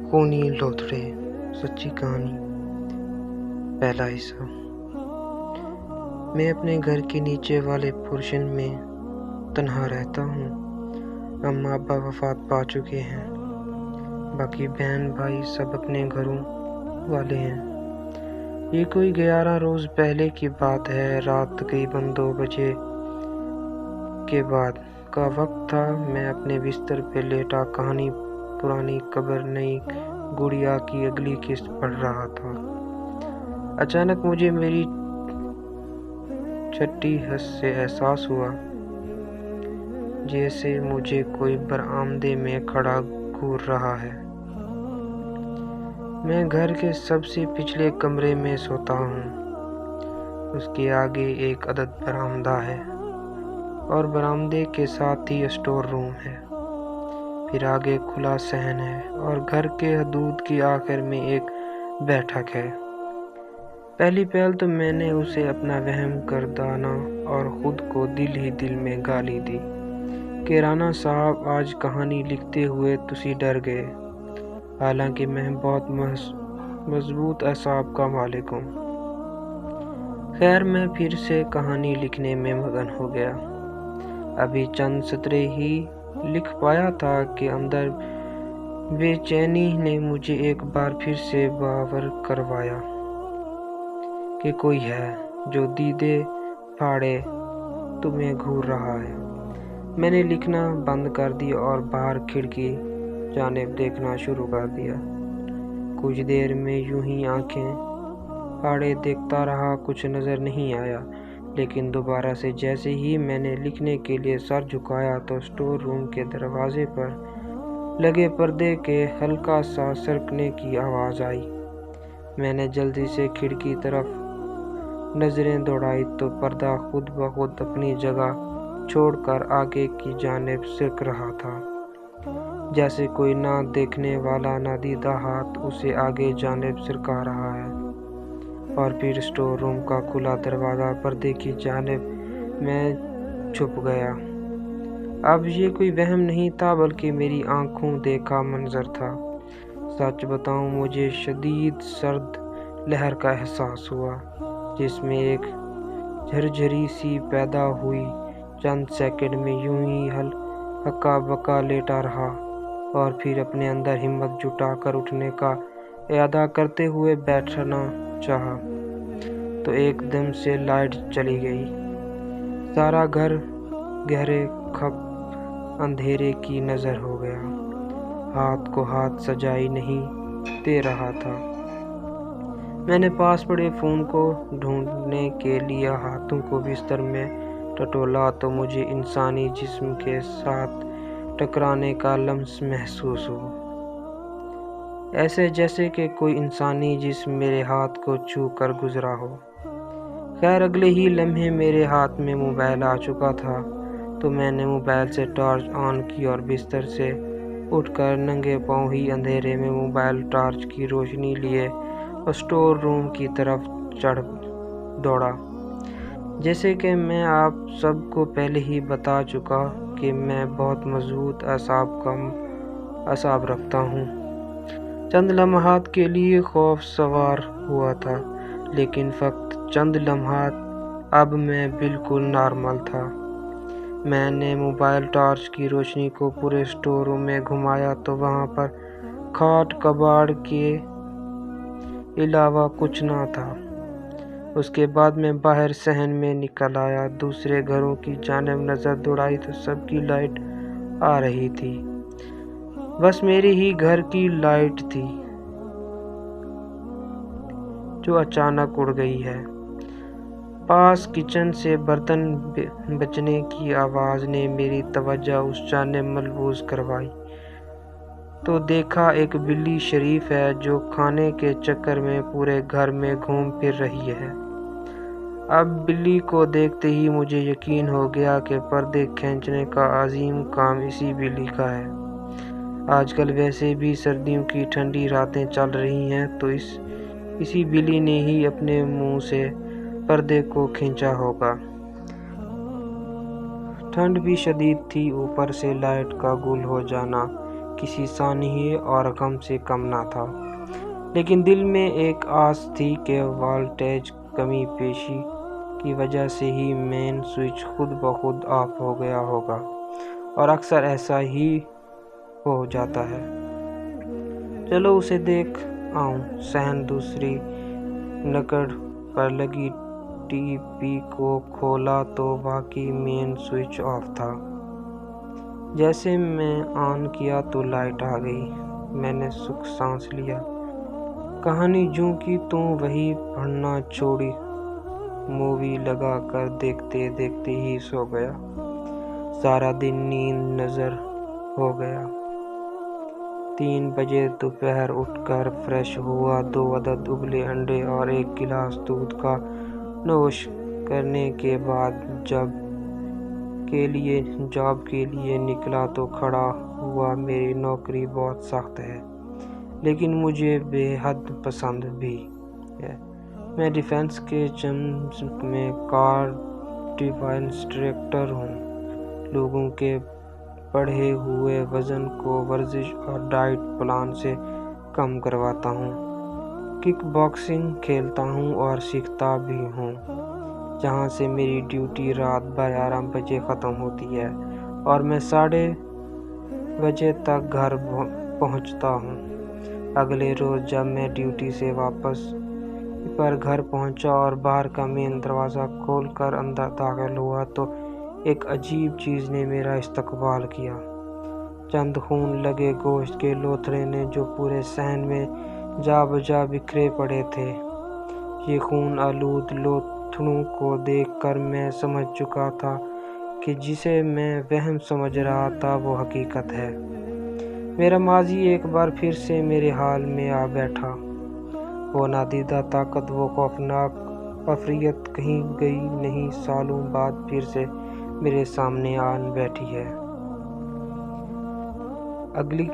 خونی لوتھڑے سچی کہانی پہلا حصہ۔ میں اپنے گھر کے نیچے والے پورشن میں تنہا رہتا ہوں۔ اماں ابا وفات پا چکے ہیں، باقی بہن بھائی سب اپنے گھروں والے ہیں۔ یہ کوئی 11 روز پہلے کی بات ہے۔ رات تقریباً 2 بجے کے بعد کا وقت تھا۔ میں اپنے بستر پہ لیٹا کہانی پرانی قبر نئی گڑیا کی اگلی قسط پڑھ رہا تھا۔ اچانک مجھے میری چھٹی حس سے احساس ہوا، جیسے مجھے کوئی برآمدے میں کھڑا گھور رہا ہے۔ میں گھر کے سب سے پچھلے کمرے میں سوتا ہوں۔ اس کے آگے ایک عدد برآمدہ ہے اور برآمدے کے ساتھ ہی اسٹور روم ہے۔ پھر آگے کھلا صحن ہے اور گھر کے حدود کی آخر میں ایک بیٹھک ہے۔ پہلی پہل تو میں نے اسے اپنا وہم گردانا اور خود کو دل ہی دل میں گالی دی کہ رانا صاحب آج کہانی لکھتے ہوئے تسی ڈر گئے، حالانکہ میں بہت مضبوط اعصاب کا مالک ہوں۔ خیر، میں پھر سے کہانی لکھنے میں مگن ہو گیا۔ ابھی چند سطریں ہی لکھ پایا تھا کہ اندر بے چینی نے مجھے ایک بار پھر سے باور کروایا کہ کوئی ہے جو دیدے پھاڑے تمہیں گھور رہا ہے۔ میں نے لکھنا بند کر دیا اور باہر کھڑکی جانب دیکھنا شروع کر دیا۔ کچھ دیر میں یوں ہی آنکھیں پھاڑے دیکھتا رہا، کچھ نظر نہیں آیا، لیکن دوبارہ سے جیسے ہی میں نے لکھنے کے لیے سر جھکایا تو اسٹور روم کے دروازے پر لگے پردے کے ہلکا سا سرکنے کی آواز آئی۔ میں نے جلدی سے کھڑکی طرف نظریں دوڑائی تو پردہ خود بخود اپنی جگہ چھوڑ کر آگے کی جانب سرک رہا تھا، جیسے کوئی نہ دیکھنے والا نادیدہ ہاتھ اسے آگے جانب سرکا رہا ہے۔ اور پھر اسٹور روم کا کھلا دروازہ پردے کی جانب میں چھپ گیا۔ اب یہ کوئی وہم نہیں تھا بلکہ میری آنکھوں دیکھا منظر تھا۔ سچ بتاؤں، مجھے شدید سرد لہر کا احساس ہوا، جس میں ایک جھرجھری سی پیدا ہوئی۔ چند سیکنڈ میں یوں ہی ہکا بکا لیٹا رہا اور پھر اپنے اندر ہمت جٹا کر اٹھنے کا ارادہ کرتے ہوئے بیٹھنا چاہا تو ایک دم سے لائٹ چلی گئی۔ سارا گھر گہرے کھپ اندھیرے کی نظر ہو گیا۔ ہاتھ کو ہاتھ سجائی نہیں دے رہا تھا۔ میں نے پاس پڑے فون کو ڈھونڈنے کے لیے ہاتھوں کو بستر میں ٹٹولا تو مجھے انسانی جسم کے ساتھ ٹکرانے کا لمس محسوس ہوا، ایسے جیسے کہ کوئی انسانی جسم میرے ہاتھ کو چھو کر گزرا ہو۔ خیر، اگلے ہی لمحے میرے ہاتھ میں موبائل آ چکا تھا تو میں نے موبائل سے ٹارچ آن کی اور بستر سے اٹھ کر ننگے پاؤں ہی اندھیرے میں موبائل ٹارچ کی روشنی لیے اسٹور روم کی طرف چڑھ دوڑا۔ جیسے کہ میں آپ سب کو پہلے ہی بتا چکا کہ میں بہت مضبوط اعصاب رکھتا ہوں۔ چند لمحات کے لیے خوف سوار ہوا تھا، لیکن فقط چند لمحات۔ اب میں بالکل نارمل تھا۔ میں نے موبائل ٹارچ کی روشنی کو پورے اسٹور روم میں گھمایا تو وہاں پر کھاٹ کباڑ کے علاوہ کچھ نہ تھا۔ اس کے بعد میں باہر صحن میں نکل آیا، دوسرے گھروں کی جانب نظر دوڑائی تو سب کی لائٹ آ رہی تھی، بس میرے ہی گھر کی لائٹ تھی جو اچانک اڑ گئی ہے۔ پاس کچن سے برتن بجنے کی آواز نے میری توجہ اس جانب ملبوس کروائی تو دیکھا ایک بلی شریف ہے جو کھانے کے چکر میں پورے گھر میں گھوم پھر رہی ہے۔ اب بلی کو دیکھتے ہی مجھے یقین ہو گیا کہ پردے کھینچنے کا عظیم کام اسی بلی کا ہے۔ آج کل ویسے بھی سردیوں کی ٹھنڈی راتیں چل رہی ہیں تو اسی بلی نے ہی اپنے منہ سے پردے کو کھینچا ہوگا۔ ٹھنڈ بھی شدید تھی، اوپر سے لائٹ کا گل ہو جانا کسی سانحے اور غم سے کم نہ تھا، لیکن دل میں ایک آس تھی کہ والٹیج کمی پیشی کی وجہ سے ہی مین سوئچ خود بخود آف ہو گیا ہوگا، اور اکثر ایسا ہی ہو جاتا ہے۔ چلو اسے دیکھ آؤں۔ صحن دوسری نکڑ پر لگی ٹی وی کو کھولا تو واقعی مین سوئچ آف تھا۔ جیسے میں آن کیا تو لائٹ آ گئی۔ میں نے سکھ سانس لیا۔ کہانی جوں کی توں وہی پڑھنا چھوڑی، مووی لگا کر دیکھتے دیکھتے ہی سو گیا۔ سارا دن نیند نذر ہو گیا۔ 3 بجے دوپہر اٹھ کر فریش ہوا، 2 عدد ابلے انڈے اور 1 گلاس دودھ کا نوش کرنے کے بعد جاب کے لیے نکلا تو کھڑا ہوا۔ میری نوکری بہت سخت ہے، لیکن مجھے بے حد پسند بھی ہے۔ میں ڈیفنس کے چیمبرز میں کار ڈیفنس ڈائریکٹر ہوں۔ لوگوں کے بڑھے ہوئے وزن کو ورزش اور ڈائٹ پلان سے کم کرواتا ہوں۔ کک باکسنگ کھیلتا ہوں اور سیکھتا بھی ہوں، جہاں سے میری ڈیوٹی رات 11 بجے ختم ہوتی ہے اور میں 8:30 بجے تک گھر پہنچتا ہوں۔ اگلے روز جب میں ڈیوٹی سے واپس پر گھر پہنچا اور باہر کا مین دروازہ کھول کر اندر داخل ہوا تو ایک عجیب چیز نے میرا استقبال کیا۔ چند خون لگے گوشت کے لوتھڑے نے جو پورے صحن میں جا بجا بکھرے پڑے تھے۔ یہ خون آلود لوتھڑوں کو دیکھ کر میں سمجھ چکا تھا کہ جسے میں وہم سمجھ رہا تھا وہ حقیقت ہے۔ میرا ماضی ایک بار پھر سے میرے حال میں آ بیٹھا۔ وہ نادیدہ طاقت، وہ خوفناک افریت کہیں گئی نہیں، سالوں بعد پھر سے میرے سامنے آن بیٹھی ہے۔ اگلی